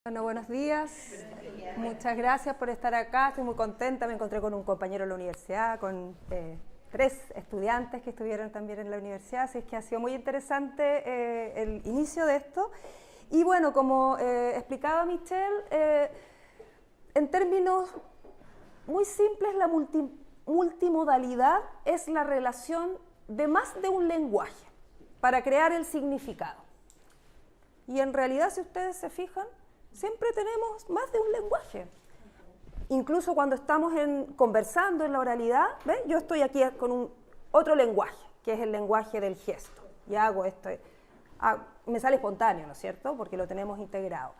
Bueno, buenos días. Muchas gracias por estar acá. Estoy muy contenta. Me encontré con un compañero en la universidad, con 3 estudiantes que estuvieron también en la universidad, así es que ha sido muy interesante el inicio de esto. Y bueno, como explicaba Michelle, en términos muy simples, la multimodalidad es la relación de más de un lenguaje para crear el significado. Y en realidad, si ustedes se fijan, siempre tenemos más de un lenguaje. Incluso cuando estamos conversando en la oralidad, ¿ven? Yo estoy aquí con otro lenguaje, que es el lenguaje del gesto. Y hago esto, me sale espontáneo, ¿no es cierto? Porque lo tenemos integrado.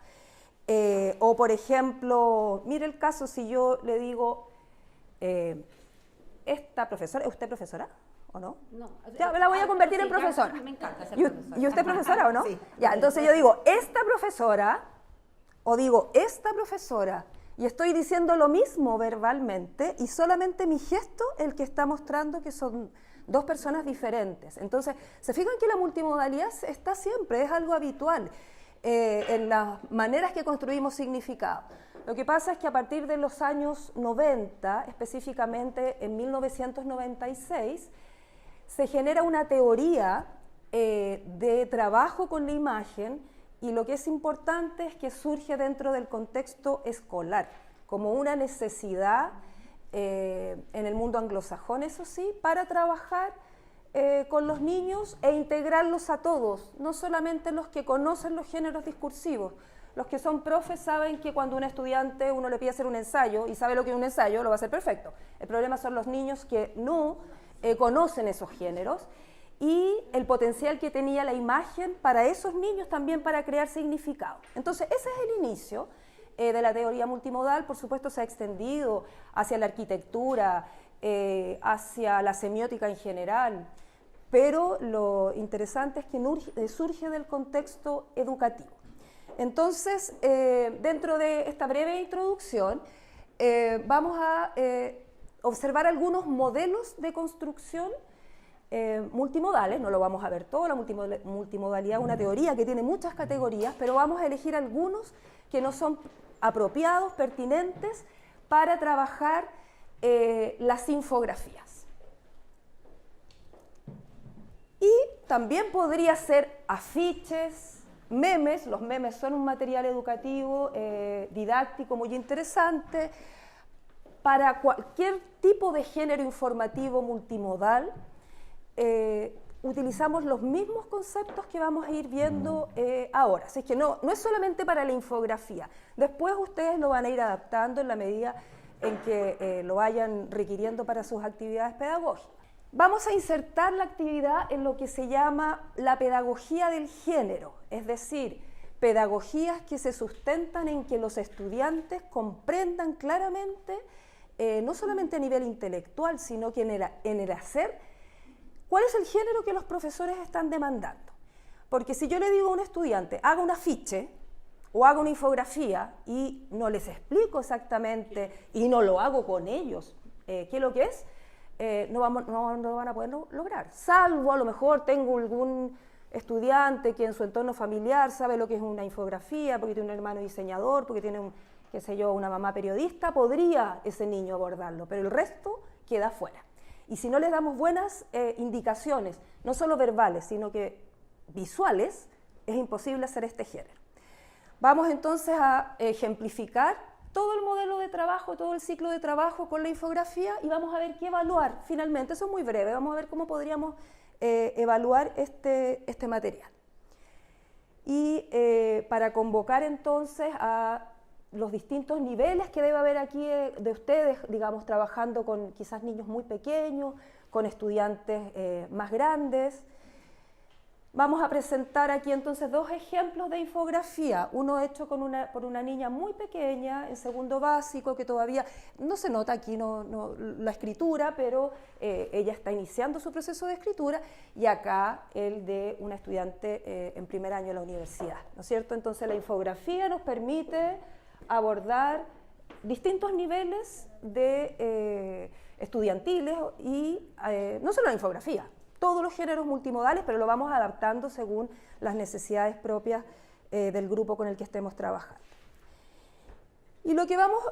O por ejemplo, mire el caso si yo le digo, esta profesora, ¿es usted profesora o no? No. Ya, me la voy a convertir en profesora. Me encanta ser profesora. ¿Y usted es profesora o no? Sí. Ya, entonces yo digo, esta profesora, o digo, esta profesora, y estoy diciendo lo mismo verbalmente, y solamente mi gesto el que está mostrando que son dos personas diferentes. Entonces, se fijan que la multimodalidad está siempre, es algo habitual en las maneras que construimos significado. Lo que pasa es que a partir de los años 90, específicamente en 1996, se genera una teoría de trabajo con la imagen, y lo que es importante es que surge dentro del contexto escolar, como una necesidad en el mundo anglosajón, eso sí, para trabajar con los niños e integrarlos a todos, no solamente los que conocen los géneros discursivos. Los que son profes saben que cuando un estudiante uno le pide hacer un ensayo y sabe lo que es un ensayo, lo va a hacer perfecto. El problema son los niños que no conocen esos géneros, y el potencial que tenía la imagen para esos niños también para crear significado. Entonces, ese es el inicio de la teoría multimodal. Por supuesto, se ha extendido hacia la arquitectura, hacia la semiótica en general, pero lo interesante es que surge del contexto educativo. Entonces, dentro de esta breve introducción, vamos a observar algunos modelos de construcción multimodales. No lo vamos a ver todo, la multimodalidad es una teoría que tiene muchas categorías, pero vamos a elegir algunos que nos son apropiados, pertinentes, para trabajar las infografías. Y también podría ser afiches, memes. Los memes son un material educativo, didáctico, muy interesante. Para cualquier tipo de género informativo multimodal, utilizamos los mismos conceptos que vamos a ir viendo ahora. Así que no es solamente para la infografía. Después ustedes lo van a ir adaptando en la medida en que lo vayan requiriendo para sus actividades pedagógicas. Vamos a insertar la actividad en lo que se llama la pedagogía del género, es decir, pedagogías que se sustentan en que los estudiantes comprendan claramente, no solamente a nivel intelectual, sino que en el hacer, ¿cuál es el género que los profesores están demandando? Porque si yo le digo a un estudiante, haga un afiche o haga una infografía y no les explico exactamente y no lo hago con ellos, ¿qué es lo que es? No van a poder lograr. Salvo a lo mejor tengo algún estudiante que en su entorno familiar sabe lo que es una infografía, porque tiene un hermano diseñador, porque tiene qué sé yo, una mamá periodista, podría ese niño abordarlo, pero el resto queda fuera. Y si no les damos buenas indicaciones, no solo verbales, sino que visuales, es imposible hacer este género. Vamos entonces a ejemplificar todo el modelo de trabajo, todo el ciclo de trabajo con la infografía, y vamos a ver qué evaluar finalmente. Eso es muy breve, vamos a ver cómo podríamos evaluar este material. Y para convocar entonces a los distintos niveles que debe haber aquí de ustedes, digamos, trabajando con quizás niños muy pequeños, con estudiantes más grandes. Vamos a presentar aquí entonces 2 ejemplos de infografía, uno hecho por una niña muy pequeña en segundo básico, que todavía no se nota aquí la escritura, pero ella está iniciando su proceso de escritura, y acá el de una estudiante en primer año de la universidad, ¿no es cierto? Entonces la infografía nos permite abordar distintos niveles de estudiantiles y no solo la infografía, todos los géneros multimodales, pero lo vamos adaptando según las necesidades propias del grupo con el que estemos trabajando. Y lo que vamos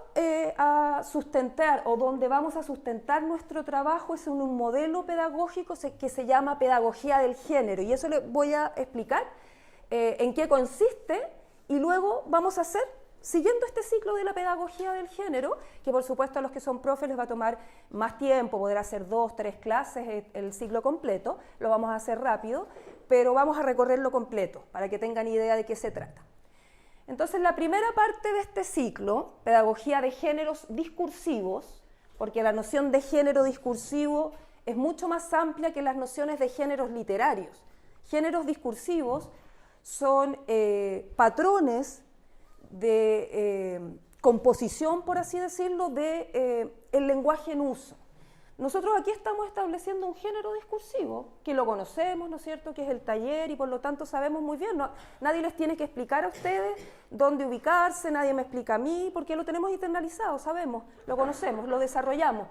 a sustentar, o donde vamos a sustentar nuestro trabajo, es en un modelo pedagógico que se llama pedagogía del género. Y eso les voy a explicar en qué consiste, y luego vamos a hacer, siguiendo este ciclo de la pedagogía del género, que por supuesto a los que son profes les va a tomar más tiempo, poder hacer 2, 3 clases, el ciclo completo, lo vamos a hacer rápido, pero vamos a recorrerlo completo, para que tengan idea de qué se trata. Entonces, la primera parte de este ciclo, pedagogía de géneros discursivos, porque la noción de género discursivo es mucho más amplia que las nociones de géneros literarios. Géneros discursivos son patrones de composición, por así decirlo, de el lenguaje en uso. Nosotros aquí estamos estableciendo un género discursivo, que lo conocemos, ¿no es cierto?, que es el taller, y por lo tanto sabemos muy bien, nadie les tiene que explicar a ustedes dónde ubicarse, nadie me explica a mí, porque lo tenemos internalizado, sabemos, lo conocemos, lo desarrollamos.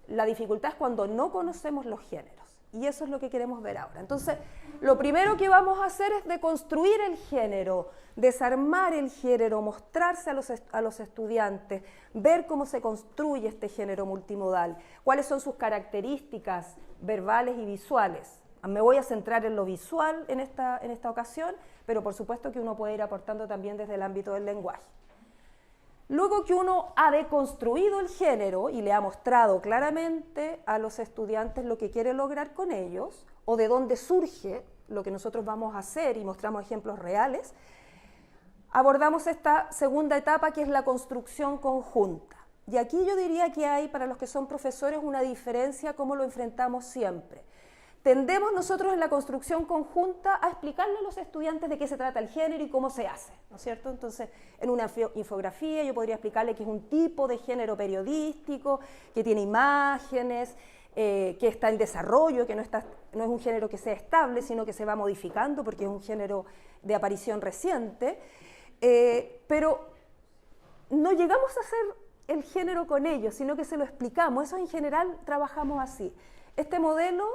La dificultad es cuando no conocemos los géneros, y eso es lo que queremos ver ahora. Entonces, lo primero que vamos a hacer es deconstruir el género, desarmar el género, mostrarse a los estudiantes, ver cómo se construye este género multimodal, cuáles son sus características verbales y visuales. Me voy a centrar en lo visual en esta ocasión, pero por supuesto que uno puede ir aportando también desde el ámbito del lenguaje. Luego que uno ha deconstruido el género y le ha mostrado claramente a los estudiantes lo que quiere lograr con ellos, o de dónde surge lo que nosotros vamos a hacer, y mostramos ejemplos reales, abordamos esta segunda etapa, que es la construcción conjunta. Y aquí yo diría que hay, para los que son profesores, una diferencia cómo lo enfrentamos siempre. Tendemos nosotros en la construcción conjunta a explicarle a los estudiantes de qué se trata el género y cómo se hace, ¿no es cierto? Entonces, en una infografía yo podría explicarle que es un tipo de género periodístico, que tiene imágenes, que está en desarrollo, que no es un género que sea estable, sino que se va modificando porque es un género de aparición reciente, pero no llegamos a hacer el género con ellos, sino que se lo explicamos. Eso en general trabajamos así. Este modelo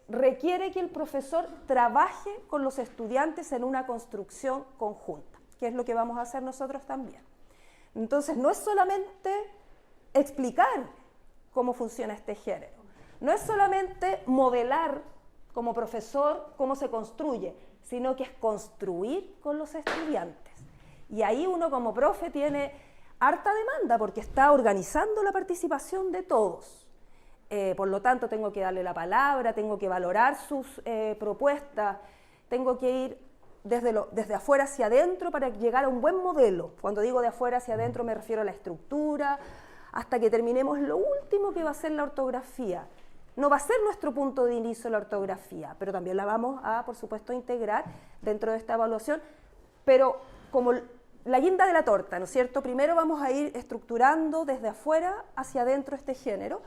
requiere que el profesor trabaje con los estudiantes en una construcción conjunta, que es lo que vamos a hacer nosotros también. Entonces, no es solamente explicar cómo funciona este género, no es solamente modelar como profesor cómo se construye, sino que es construir con los estudiantes. Y ahí uno como profe tiene harta demanda, porque está organizando la participación de todos. Por lo tanto, tengo que darle la palabra, tengo que valorar sus propuestas, tengo que ir desde afuera hacia adentro para llegar a un buen modelo. Cuando digo de afuera hacia adentro me refiero a la estructura, hasta que terminemos lo último, que va a ser la ortografía. No va a ser nuestro punto de inicio la ortografía, pero también la vamos a, por supuesto, integrar dentro de esta evaluación, pero como la guinda de la torta, ¿no es cierto? Primero vamos a ir estructurando desde afuera hacia adentro este género.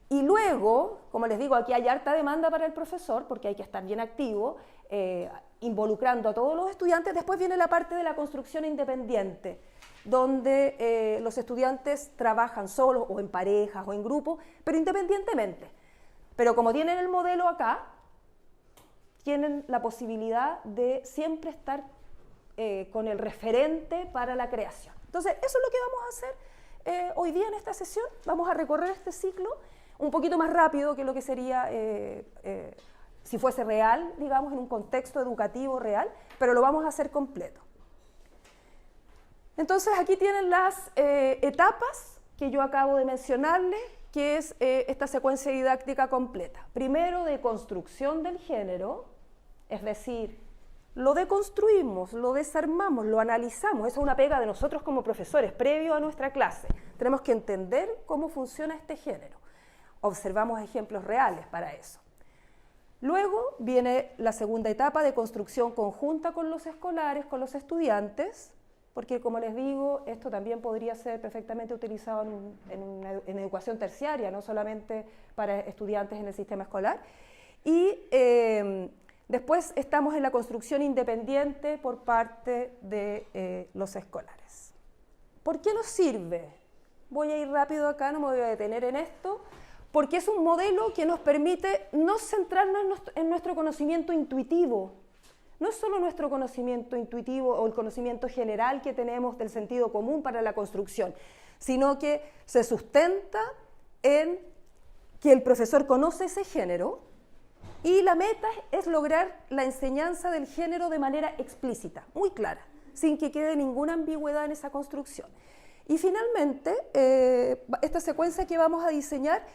Y luego, como les digo, aquí hay harta demanda para el profesor, porque hay que estar bien activo, involucrando a todos los estudiantes. Después viene la parte de la construcción independiente, donde los estudiantes trabajan solos, o en parejas, o en grupos, pero independientemente. Pero como tienen el modelo acá, tienen la posibilidad de siempre estar con el referente para la creación. Entonces, eso es lo que vamos a hacer hoy día en esta sesión. Vamos a recorrer este ciclo un poquito más rápido que lo que sería si fuese real, digamos, en un contexto educativo real, pero lo vamos a hacer completo. Entonces, aquí tienen las etapas que yo acabo de mencionarles, que es esta secuencia didáctica completa. Primero, de construcción del género, es decir, lo deconstruimos, lo desarmamos, lo analizamos. Esa es una pega de nosotros como profesores, previo a nuestra clase. Tenemos que entender cómo funciona este género. Observamos ejemplos reales para eso. Luego viene la segunda etapa de construcción conjunta con los escolares, con los estudiantes, porque como les digo, esto también podría ser perfectamente utilizado en educación terciaria, no solamente para estudiantes en el sistema escolar. Y después estamos en la construcción independiente por parte de los escolares. ¿Por qué nos sirve? Voy a ir rápido acá, no me voy a detener en esto, porque es un modelo que nos permite no centrarnos en nuestro conocimiento intuitivo. no es solo nuestro conocimiento intuitivo o el conocimiento general que tenemos del sentido común para la construcción, sino que se sustenta en que el profesor conoce ese género y la meta es lograr la enseñanza del género de manera explícita, muy clara, sin que quede ninguna ambigüedad en esa construcción. Y finalmente, esta secuencia que vamos a diseñar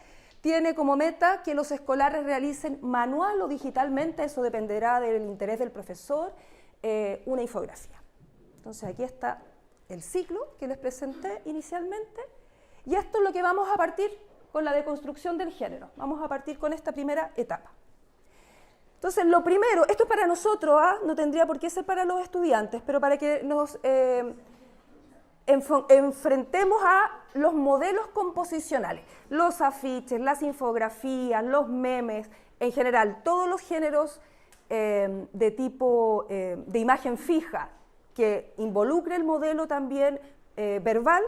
tiene como meta que los escolares realicen manual o digitalmente, eso dependerá del interés del profesor, una infografía. Entonces aquí está el ciclo que les presenté inicialmente y esto es lo que vamos a partir con la deconstrucción del género. Vamos a partir con esta primera etapa. Entonces lo primero, esto es para nosotros, no tendría por qué ser para los estudiantes, pero para que nos enfrentemos a los modelos composicionales, los afiches, las infografías, los memes, en general, todos los géneros de tipo de imagen fija que involucre el modelo también verbal,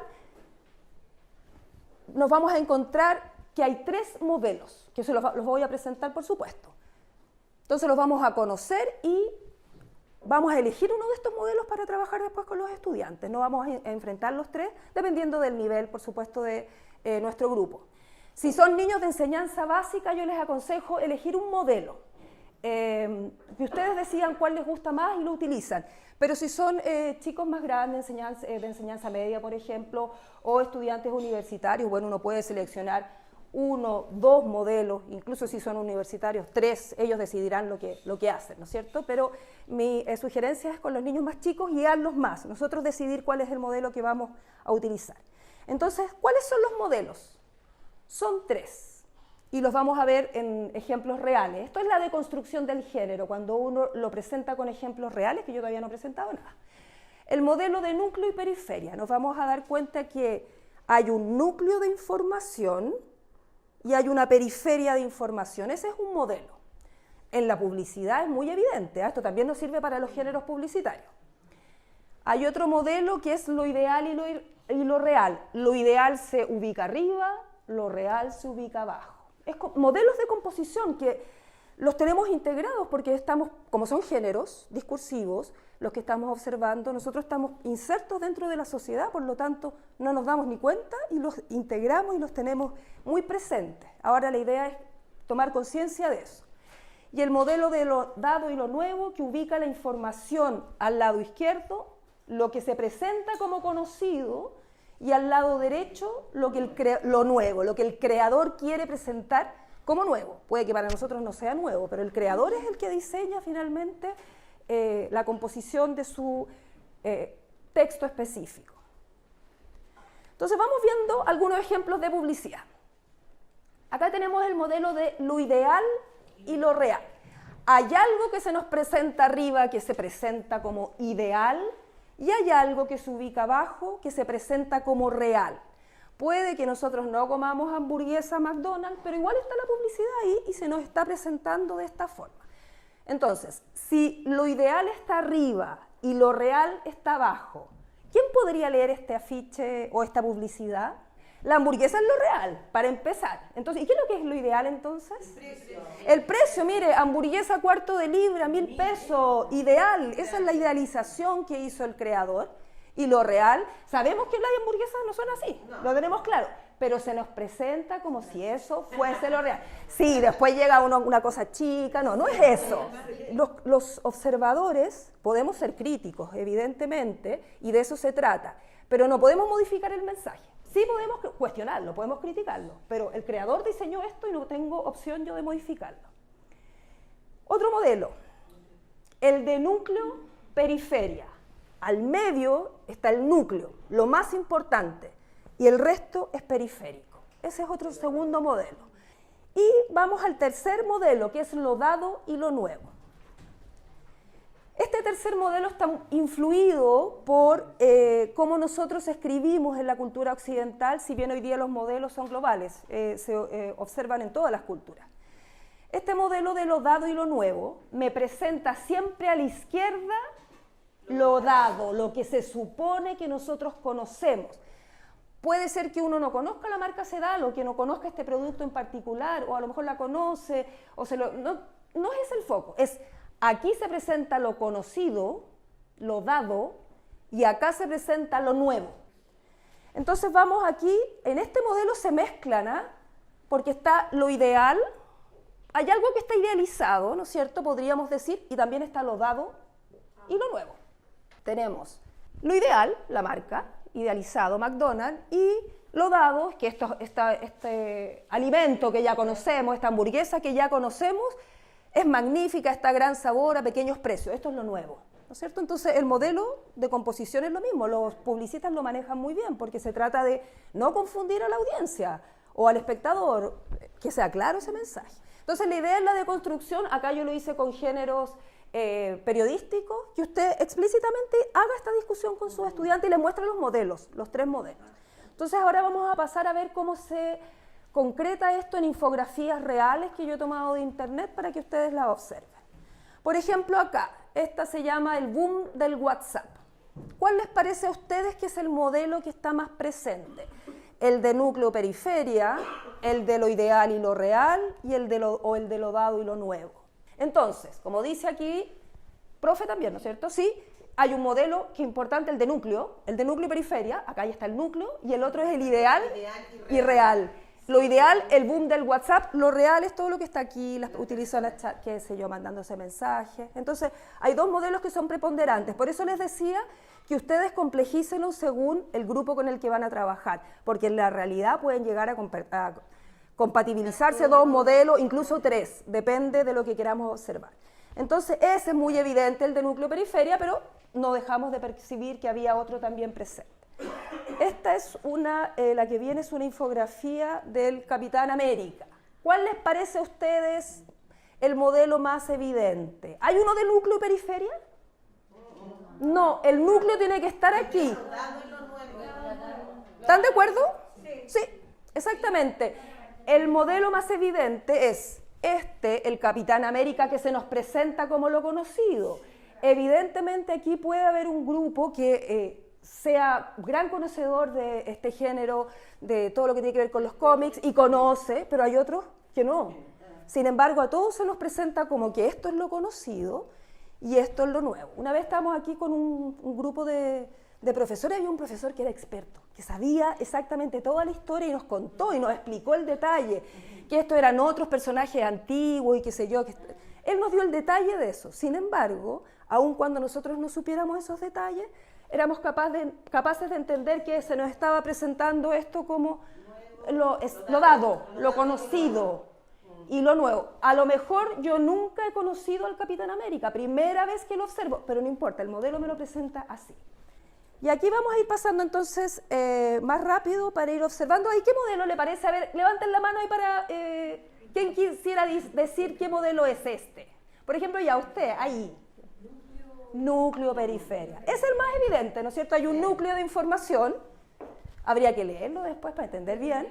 nos vamos a encontrar que hay 3 modelos, que los voy a presentar por supuesto. Entonces los vamos a conocer y vamos a elegir uno de estos modelos para trabajar después con los estudiantes. No vamos a enfrentar los 3, dependiendo del nivel, por supuesto, de nuestro grupo. Si son niños de enseñanza básica, yo les aconsejo elegir un modelo. Que ustedes decidan cuál les gusta más y lo utilizan. Pero si son chicos más grandes, de enseñanza media, por ejemplo, o estudiantes universitarios, bueno, uno puede seleccionar 1, 2 modelos, incluso si son universitarios, 3, ellos decidirán lo que hacen, ¿no es cierto? Pero mi sugerencia es con los niños más chicos guiarlos más, nosotros decidir cuál es el modelo que vamos a utilizar. Entonces, ¿cuáles son los modelos? Son 3 y los vamos a ver en ejemplos reales. Esto es la deconstrucción del género, cuando uno lo presenta con ejemplos reales, que yo todavía no he presentado nada. El modelo de núcleo y periferia, nos vamos a dar cuenta que hay un núcleo de información y hay una periferia de información. Ese es un modelo. En la publicidad es muy evidente, esto también nos sirve para los géneros publicitarios. Hay otro modelo que es lo ideal y lo real. Lo ideal se ubica arriba, lo real se ubica abajo. Es modelos de composición que los tenemos integrados porque estamos, como son géneros discursivos, los que estamos observando, nosotros estamos insertos dentro de la sociedad, por lo tanto no nos damos ni cuenta y los integramos y los tenemos muy presentes. Ahora la idea es tomar conciencia de eso. Y el modelo de lo dado y lo nuevo, que ubica la información al lado izquierdo, lo que se presenta como conocido, y al lado derecho lo nuevo, lo que el creador quiere presentar como nuevo. Puede que para nosotros no sea nuevo, pero el creador es el que diseña finalmente la composición de su texto específico. Entonces vamos viendo algunos ejemplos de publicidad. Acá tenemos el modelo de lo ideal y lo real. Hay algo que se nos presenta arriba que se presenta como ideal y hay algo que se ubica abajo que se presenta como real. Puede que nosotros no comamos hamburguesa McDonald's, pero igual está la publicidad ahí y se nos está presentando de esta forma. Entonces, si lo ideal está arriba y lo real está abajo, ¿quién podría leer este afiche o esta publicidad? La hamburguesa es lo real, para empezar. Entonces, ¿y qué es lo que es lo ideal entonces? El precio, mire, hamburguesa cuarto de libra, 1.000 pesos, ideal. Esa es la idealización que hizo el creador. Y lo real, sabemos que las hamburguesas no son así, lo tenemos claro, pero se nos presenta como si eso fuese lo real. Sí, después llega una cosa chica, no es eso. Los observadores podemos ser críticos, evidentemente, y de eso se trata, pero no podemos modificar el mensaje. Sí podemos cuestionarlo, podemos criticarlo, pero el creador diseñó esto y no tengo opción yo de modificarlo. Otro modelo, el de núcleo-periferia. Al medio está el núcleo, lo más importante, y el resto es periférico. Ese es otro segundo modelo. Y vamos al tercer modelo, que es lo dado y lo nuevo. Este tercer modelo está influido por cómo nosotros escribimos en la cultura occidental, si bien hoy día los modelos son globales, se observan en todas las culturas. Este modelo de lo dado y lo nuevo me presenta siempre a la izquierda lo dado, lo que se supone que nosotros conocemos. Puede ser que uno no conozca la marca Sedal o que no conozca este producto en particular, o a lo mejor la conoce, o no es el foco, es aquí se presenta lo conocido, lo dado, y acá se presenta lo nuevo. Entonces vamos aquí, en este modelo se mezclan, ¿ah? Porque está lo ideal, hay algo que está idealizado, ¿no es cierto?, podríamos decir, y también está lo dado y lo nuevo. Tenemos lo ideal, la marca, idealizado, McDonald's, y lo dado, que este alimento que ya conocemos, esta hamburguesa que ya conocemos, es magnífica, está a gran sabor, a pequeños precios. Esto es lo nuevo, ¿no es cierto? Entonces, el modelo de composición es lo mismo. Los publicistas lo manejan muy bien porque se trata de no confundir a la audiencia o al espectador, que sea claro ese mensaje. Entonces, la idea es la deconstrucción. Acá yo lo hice con géneros periodísticos, que usted explícitamente haga esta discusión con sus estudiantes y les muestre los modelos, los 3 modelos. Entonces, ahora vamos a pasar a ver cómo se concreta esto en infografías reales que yo he tomado de internet para que ustedes la observen. Por ejemplo, acá, esta se llama el boom del WhatsApp. ¿Cuál les parece a ustedes que es el modelo que está más presente? El de núcleo-periferia, el de lo ideal y lo real, y el de lo dado y lo nuevo. Entonces, como dice aquí, profe también, ¿no es cierto? Sí, hay un modelo que es importante, el de núcleo-periferia, acá ya está el núcleo, y el otro es el ideal y real. Lo ideal, el boom del WhatsApp, lo real es todo lo que está aquí, utilizo las chat, qué sé yo, mandándose mensajes. Entonces, hay 2 modelos que son preponderantes. Por eso les decía que ustedes complejícenlo según el grupo con el que van a trabajar, porque en la realidad pueden llegar a compatibilizarse 2 modelos, incluso 3, depende de lo que queramos observar. Entonces, ese es muy evidente, el de núcleo-periferia, pero no dejamos de percibir que había otro también presente. Esta es la que viene es una infografía del Capitán América. ¿Cuál les parece a ustedes el modelo más evidente? ¿Hay uno de núcleo y periferia? No, el núcleo tiene que estar aquí. ¿Están de acuerdo? Sí, exactamente. El modelo más evidente es el Capitán América que se nos presenta como lo conocido. Evidentemente aquí puede haber un grupo que sea gran conocedor de este género, de todo lo que tiene que ver con los cómics, y conoce, pero hay otros que no. Sin embargo, a todos se nos presenta como que esto es lo conocido y esto es lo nuevo. Una vez estábamos aquí con un grupo de profesores, había un profesor que era experto, que sabía exactamente toda la historia y nos contó y nos explicó el detalle, que estos eran otros personajes antiguos y qué sé yo. Él nos dio el detalle de eso. Sin embargo, aun cuando nosotros no supiéramos esos detalles, éramos capaces de entender que se nos estaba presentando esto como lo dado, lo conocido y lo nuevo. A lo mejor yo nunca he conocido al Capitán América, primera vez que lo observo, pero no importa, el modelo me lo presenta así. Y aquí vamos a ir pasando entonces más rápido para ir observando. ¿Ahí qué modelo le parece? A ver, levanten la mano ahí para... ¿quién quisiera decir qué modelo es este? Por ejemplo, ya usted, ahí. Núcleo-periferia. Es el más evidente, ¿no es cierto? Hay un núcleo de información, habría que leerlo después para entender bien.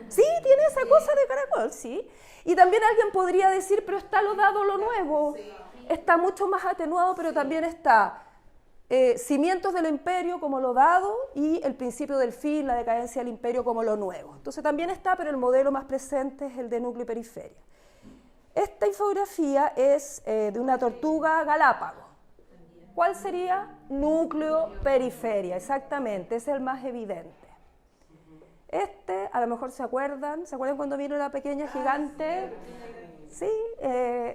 Sí, tiene esa cosa de caracol, sí. Y también alguien podría decir, pero está lo dado, lo nuevo. Está mucho más atenuado, pero también está cimientos del imperio como lo dado y el principio del fin, la decadencia del imperio como lo nuevo. Entonces también está, pero el modelo más presente es el de núcleo y periferia. Esta infografía es de una tortuga galápago. ¿Cuál sería? Núcleo-periferia, exactamente, es el más evidente. A lo mejor ¿se acuerdan cuando vino la pequeña gigante? Sí,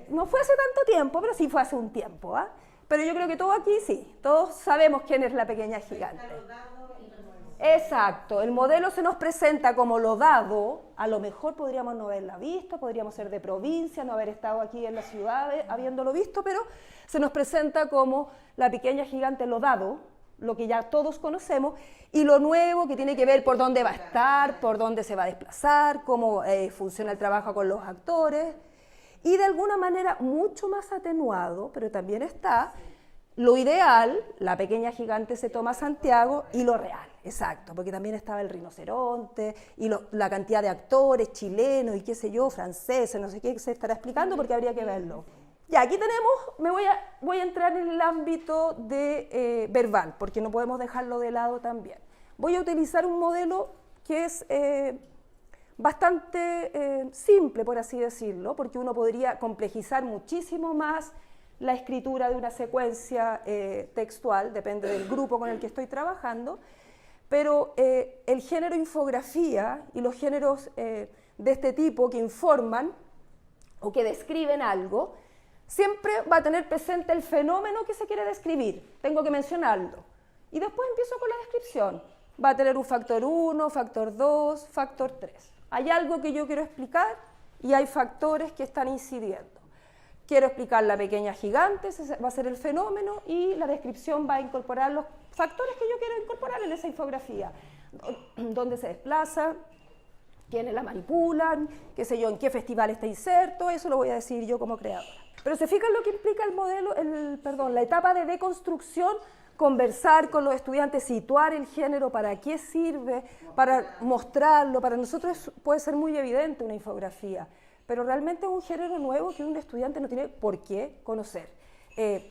no fue hace tanto tiempo, pero sí fue hace un tiempo, ¿ah? Pero yo creo que todos aquí sí, todos sabemos quién es la pequeña gigante. Exacto, el modelo se nos presenta como lo dado, a lo mejor podríamos no haberla visto, podríamos ser de provincia, no haber estado aquí en la ciudad habiéndolo visto, pero se nos presenta como la pequeña gigante lo dado, lo que ya todos conocemos, y lo nuevo que tiene que ver por dónde va a estar, por dónde se va a desplazar, cómo funciona el trabajo con los actores, y de alguna manera mucho más atenuado, pero también está lo ideal, la pequeña gigante se toma Santiago, y lo real. Exacto, porque también estaba el rinoceronte y la cantidad de actores chilenos y qué sé yo, franceses, no sé qué se estará explicando porque habría que verlo. Ya, aquí tenemos, voy a entrar en el ámbito de verbal, porque no podemos dejarlo de lado también. Voy a utilizar un modelo que es bastante simple, por así decirlo, porque uno podría complejizar muchísimo más la escritura de una secuencia textual, depende del grupo con el que estoy trabajando, pero el género infografía y los géneros de este tipo que informan o que describen algo, siempre va a tener presente el fenómeno que se quiere describir, tengo que mencionarlo, y después empiezo con la descripción. Va a tener un factor 1, factor 2, factor 3. Hay algo que yo quiero explicar y hay factores que están incidiendo. Quiero explicar la pequeña gigante, ese va a ser el fenómeno, y la descripción va a incorporar los factores que yo quiero incorporar en esa infografía. Dónde se desplaza, quiénes la manipulan, qué sé yo, en qué festival está inserto, eso lo voy a decir yo como creadora. Pero se fijan lo que implica el modelo, la etapa de deconstrucción, conversar con los estudiantes, situar el género, para qué sirve, para mostrarlo. Para nosotros puede ser muy evidente una infografía, pero realmente es un género nuevo que un estudiante no tiene por qué conocer.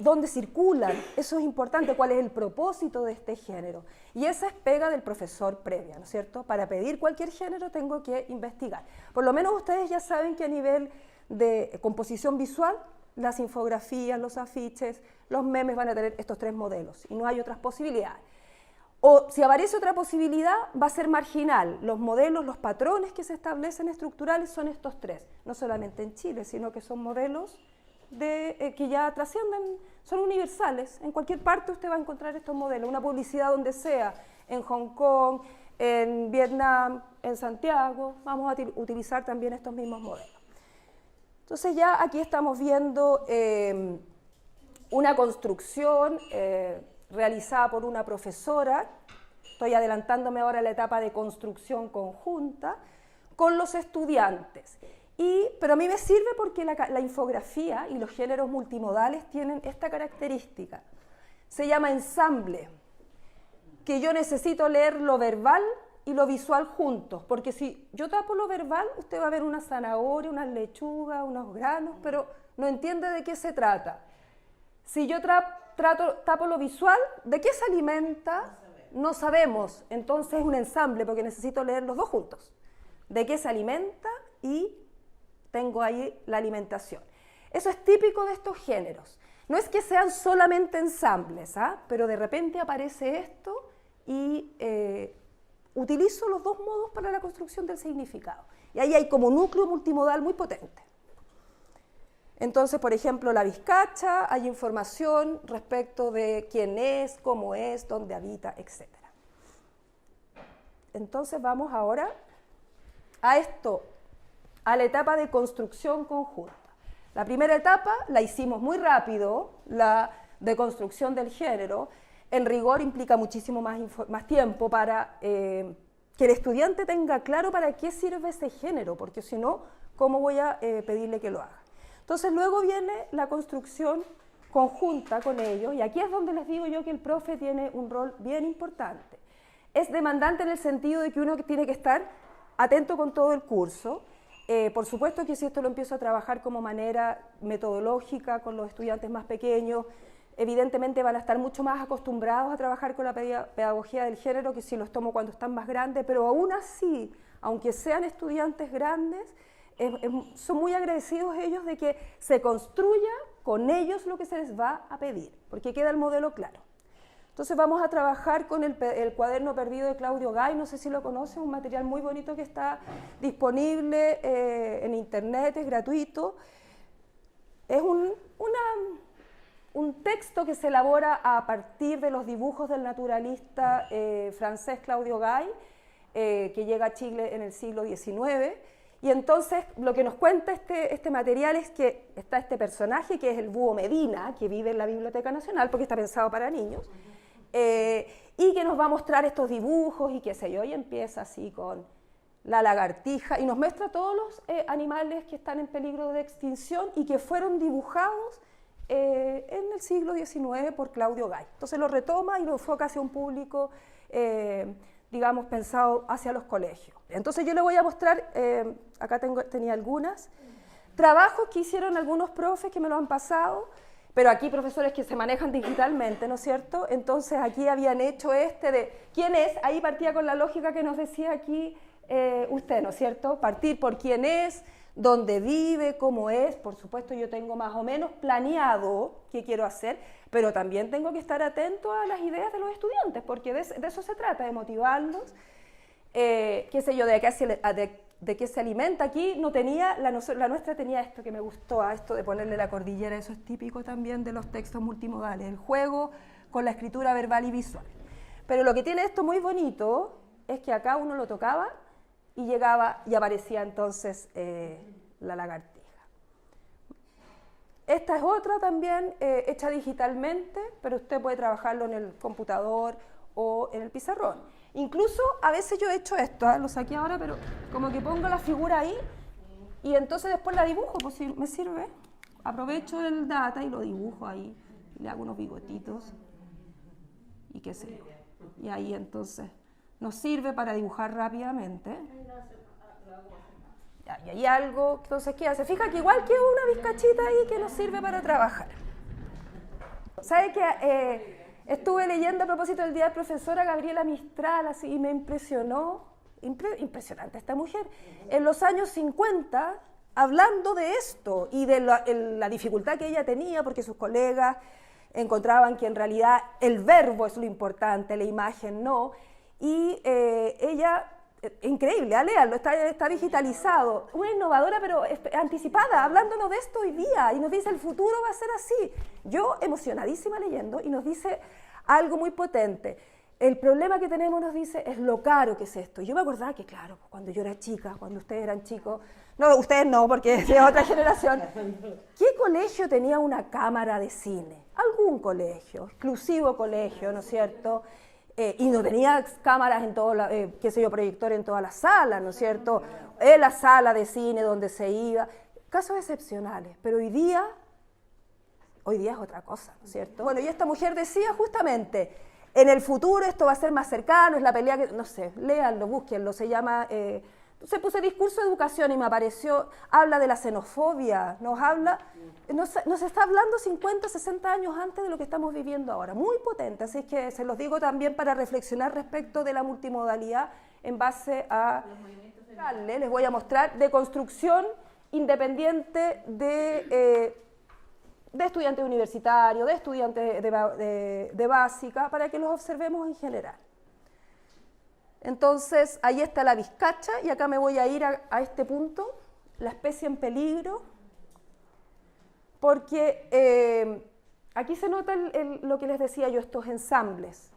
¿Dónde circulan? Eso es importante, cuál es el propósito de este género. Y esa es pega del profesor previa, ¿no es cierto? Para pedir cualquier género tengo que investigar. Por lo menos ustedes ya saben que a nivel de composición visual, las infografías, los afiches, los memes van a tener estos tres modelos y no hay otras posibilidades. O si aparece otra posibilidad, va a ser marginal. Los modelos, los patrones que se establecen estructurales son estos tres, no solamente en Chile, sino que son modelos que ya trascienden, son universales. En cualquier parte usted va a encontrar estos modelos, una publicidad donde sea, en Hong Kong, en Vietnam, en Santiago, vamos a utilizar también estos mismos modelos. Entonces ya aquí estamos viendo una construcción realizada por una profesora, estoy adelantándome ahora a la etapa de construcción conjunta, con los estudiantes. Pero a mí me sirve porque la infografía y los géneros multimodales tienen esta característica. Se llama ensamble, que yo necesito leer lo verbal y lo visual juntos, porque si yo tapo lo verbal, usted va a ver una zanahoria, unas lechugas, unos granos, pero no entiende de qué se trata. Si yo tapo lo visual, ¿de qué se alimenta? No sabemos, entonces es un ensamble, porque necesito leer los dos juntos. ¿De qué se alimenta? Y tengo ahí la alimentación. Eso es típico de estos géneros. No es que sean solamente ensambles, pero de repente aparece esto y utilizo los dos modos para la construcción del significado. Y ahí hay como núcleo multimodal muy potente. Entonces, por ejemplo, la vizcacha, hay información respecto de quién es, cómo es, dónde habita, etc. Entonces vamos ahora a esto, a la etapa de construcción conjunta. La primera etapa la hicimos muy rápido, la de construcción del género. En rigor implica muchísimo más tiempo para que el estudiante tenga claro para qué sirve ese género, porque si no, ¿cómo voy a pedirle que lo haga? Entonces luego viene la construcción conjunta con ellos, y aquí es donde les digo yo que el profe tiene un rol bien importante. Es demandante en el sentido de que uno tiene que estar atento con todo el curso. Por supuesto que si esto lo empiezo a trabajar como manera metodológica con los estudiantes más pequeños, evidentemente van a estar mucho más acostumbrados a trabajar con la pedagogía del género que si los tomo cuando están más grandes, pero aún así, aunque sean estudiantes grandes, son muy agradecidos ellos de que se construya con ellos lo que se les va a pedir, porque queda el modelo claro. Entonces vamos a trabajar con el cuaderno perdido de Claudio Gay, no sé si lo conocen, un material muy bonito que está disponible en internet, es gratuito. Es un texto que se elabora a partir de los dibujos del naturalista francés Claudio Gay, que llega a Chile en el siglo XIX. Y entonces lo que nos cuenta este material es que está este personaje que es el búho Medina, que vive en la Biblioteca Nacional, porque está pensado para niños, y que nos va a mostrar estos dibujos y qué sé yo, y empieza así con la lagartija, y nos muestra todos los animales que están en peligro de extinción y que fueron dibujados en el siglo XIX por Claudio Gay. Entonces lo retoma y lo enfoca hacia un público, digamos, pensado hacia los colegios. Entonces yo le voy a mostrar, acá tenía algunas, trabajos que hicieron algunos profes que me lo han pasado, pero aquí profesores que se manejan digitalmente, ¿no es cierto? Entonces aquí habían hecho de quién es, ahí partía con la lógica que nos decía aquí usted, ¿no es cierto? Partir por quién es, dónde vive, cómo es. Por supuesto, yo tengo más o menos planeado qué quiero hacer, pero también tengo que estar atento a las ideas de los estudiantes, porque de eso se trata, de motivarlos. Qué sé yo, de qué se alimenta. Aquí no tenía, la nuestra tenía esto que me gustó, esto de ponerle la cordillera, eso es típico también de los textos multimodales, el juego con la escritura verbal y visual. Pero lo que tiene esto muy bonito es que acá uno lo tocaba y llegaba y aparecía entonces la lagartija. Esta es otra también hecha digitalmente, pero usted puede trabajarlo en el computador o en el pizarrón. Incluso a veces yo he hecho esto, lo saqué ahora, pero como que pongo la figura ahí y entonces después la dibujo, pues si me sirve. Aprovecho el data y lo dibujo ahí, le hago unos bigotitos y qué sé yo. Y ahí entonces nos sirve para dibujar rápidamente. Y hay algo, entonces ¿qué hace? Fija que igual queda una vizcachita ahí que nos sirve para trabajar. ¿Sabe qué? Estuve leyendo a propósito del día del profesor a Gabriela Mistral así, y me impresionó, impresionante esta mujer. En los años 50, hablando de esto y de la dificultad que ella tenía, porque sus colegas encontraban que en realidad el verbo es lo importante, la imagen no, y ella, increíble, léanlo, está digitalizado, una innovadora pero anticipada, hablándonos de esto hoy día, y nos dice el futuro va a ser así. Yo emocionadísima leyendo, y nos dice algo muy potente. El problema que tenemos, nos dice, es lo caro que es esto. Yo me acordaba que, claro, cuando yo era chica, cuando ustedes eran chicos, no, ustedes no, porque es de otra generación, ¿qué colegio tenía una cámara de cine? Algún colegio, exclusivo colegio, ¿no es cierto? Y no tenía cámaras en todo, qué sé yo, proyector en todas las salas, ¿no es cierto? En la sala de cine donde se iba, casos excepcionales, pero hoy día es otra cosa, ¿no es cierto? Bueno, y esta mujer decía justamente, en el futuro esto va a ser más cercano, es la pelea que, no sé, léanlo, búsquenlo, se llama, se puse discurso de educación y me apareció, habla de la xenofobia, nos está hablando 50, 60 años antes de lo que estamos viviendo ahora, muy potente, así que se los digo también para reflexionar respecto de la multimodalidad en base a, les voy a mostrar, de construcción independiente de estudiantes universitarios, de estudiantes de básica, para que los observemos en general. Entonces, ahí está la vizcacha, y acá me voy a ir a este punto, la especie en peligro, porque aquí se nota lo que les decía yo, estos ensambles.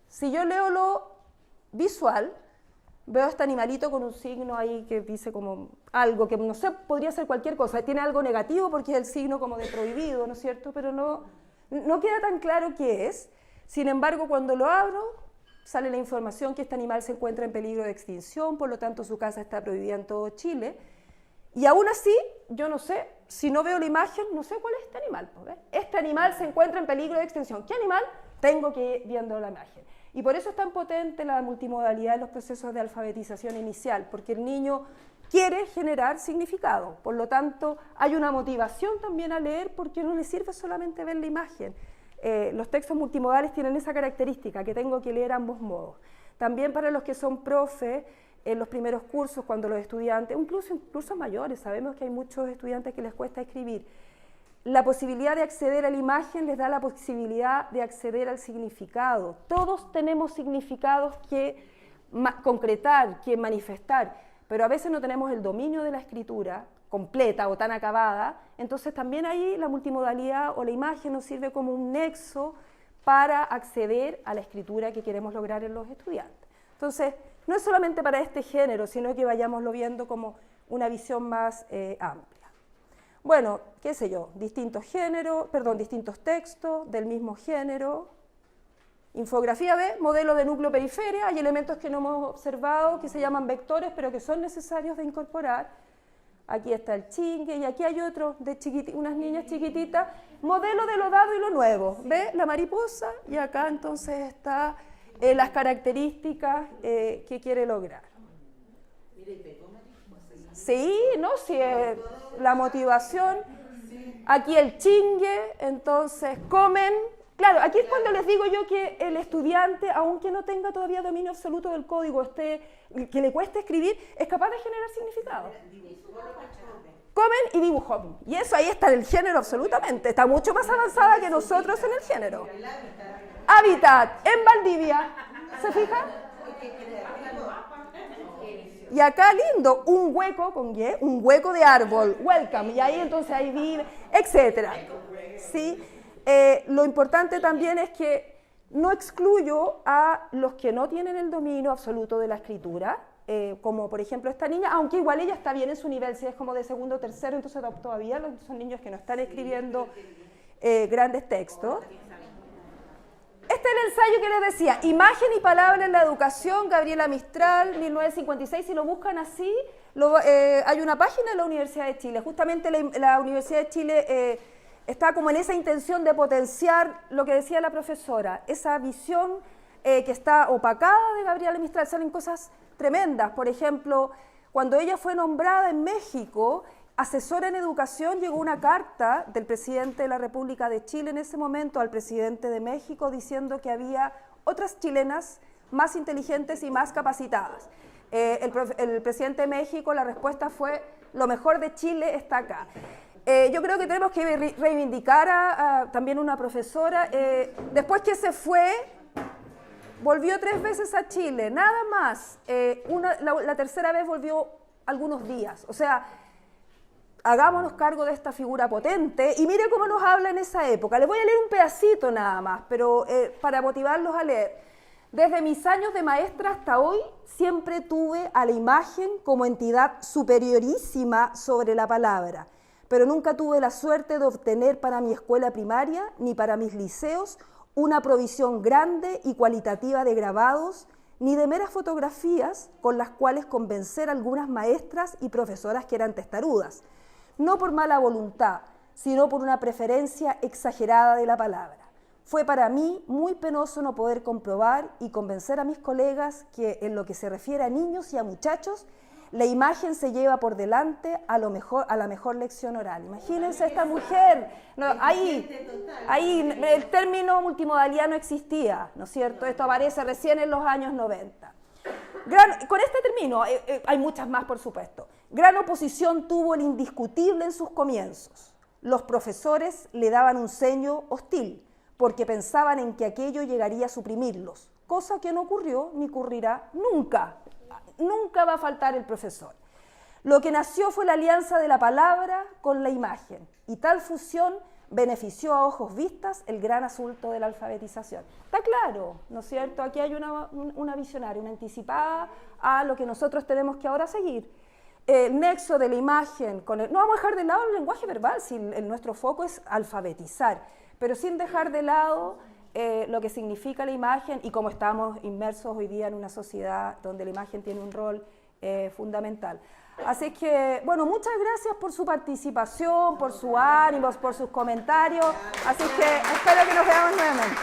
Si yo leo lo visual, veo este animalito con un signo ahí que dice como algo que no sé, podría ser cualquier cosa, tiene algo negativo porque es el signo como de prohibido, ¿no es cierto? Pero no queda tan claro qué es. Sin embargo, cuando lo abro, sale la información que este animal se encuentra en peligro de extinción, por lo tanto su caza está prohibida en todo Chile. Y aún así, yo no sé, si no veo la imagen, no sé cuál es este animal. ¿Ves? Este animal se encuentra en peligro de extinción. ¿Qué animal? Tengo que ir viendo la imagen. Y por eso es tan potente la multimodalidad en los procesos de alfabetización inicial, porque el niño quiere generar significado. Por lo tanto, hay una motivación también a leer porque no le sirve solamente ver la imagen. Los textos multimodales tienen esa característica, que tengo que leer ambos modos. También para los que son profes, en los primeros cursos, cuando los estudiantes, incluso en cursos mayores, sabemos que hay muchos estudiantes que les cuesta escribir, la posibilidad de acceder a la imagen les da la posibilidad de acceder al significado. Todos tenemos significados que concretar, que manifestar, pero a veces no tenemos el dominio de la escritura completa o tan acabada, entonces también ahí la multimodalidad o la imagen nos sirve como un nexo para acceder a la escritura que queremos lograr en los estudiantes. Entonces, no es solamente para este género, sino que vayámoslo viendo como una visión más amplia. Bueno, qué sé yo, distintos textos del mismo género. Infografía B, modelo de núcleo periferia, hay elementos que no hemos observado que se llaman vectores, pero que son necesarios de incorporar. Aquí está el chingue y aquí hay otro de unas niñas chiquititas, modelo de lo dado y lo nuevo. ¿Ve? La mariposa, y acá entonces está las características que quiere lograr. Sí, ¿no? Sí, la motivación. Aquí el chingue, entonces comen Claro, aquí es cuando les digo yo que el estudiante, aunque no tenga todavía dominio absoluto del código, que le cueste escribir, es capaz de generar significado. Comen y dibujan. Y eso ahí está en el género absolutamente. Está mucho más avanzada que nosotros en el género. Hábitat, en Valdivia. ¿Se fijan? Y acá lindo, un hueco con Y, un hueco de árbol, welcome, y ahí entonces ahí vive, etcétera. ¿Sí? Lo importante también es que no excluyo a los que no tienen el dominio absoluto de la escritura, como por ejemplo esta niña, aunque igual ella está bien en su nivel, si es como de segundo o tercero, entonces todavía son niños que no están escribiendo grandes textos. Este es el ensayo que les decía, Imagen y Palabra en la Educación, Gabriela Mistral, 1956, si lo buscan así, hay una página en la Universidad de Chile, justamente la Universidad de Chile está como en esa intención de potenciar lo que decía la profesora, esa visión que está opacada de Gabriela Mistral, salen cosas tremendas, por ejemplo, cuando ella fue nombrada en México, asesora en educación, llegó una carta del presidente de la República de Chile en ese momento al presidente de México diciendo que había otras chilenas más inteligentes y más capacitadas. El presidente de México, la respuesta fue, lo mejor de Chile está acá. Yo creo que tenemos que reivindicar a también una profesora. Después que se fue, volvió 3 veces a Chile, nada más. La tercera vez volvió algunos días. O sea, hagámonos cargo de esta figura potente y mire cómo nos habla en esa época. Les voy a leer un pedacito nada más, pero para motivarlos a leer. Desde mis años de maestra hasta hoy, siempre tuve a la imagen como entidad superiorísima sobre la palabra, pero nunca tuve la suerte de obtener para mi escuela primaria ni para mis liceos una provisión grande y cualitativa de grabados, ni de meras fotografías con las cuales convencer a algunas maestras y profesoras que eran testarudas. No por mala voluntad, sino por una preferencia exagerada de la palabra. Fue para mí muy penoso no poder comprobar y convencer a mis colegas que en lo que se refiere a niños y a muchachos, la imagen se lleva por delante a la mejor lección oral. Imagínense esta mujer, no, ahí el término multimodalidad no existía, ¿no es cierto? Esto aparece recién en los años 90. Con este término, hay muchas más por supuesto. Gran oposición tuvo el indiscutible en sus comienzos. Los profesores le daban un ceño hostil, porque pensaban en que aquello llegaría a suprimirlos, cosa que no ocurrió ni ocurrirá nunca. Nunca va a faltar el profesor. Lo que nació fue la alianza de la palabra con la imagen, y tal fusión benefició a ojos vistas el gran asunto de la alfabetización. Está claro, ¿no es cierto? Aquí hay una visionaria, una anticipada a lo que nosotros tenemos que ahora seguir. El nexo de la imagen, no vamos a dejar de lado el lenguaje verbal, si nuestro foco es alfabetizar, pero sin dejar de lado lo que significa la imagen y cómo estamos inmersos hoy día en una sociedad donde la imagen tiene un rol fundamental. Así que, bueno, muchas gracias por su participación, por su ánimo, por sus comentarios. Así que espero que nos veamos nuevamente.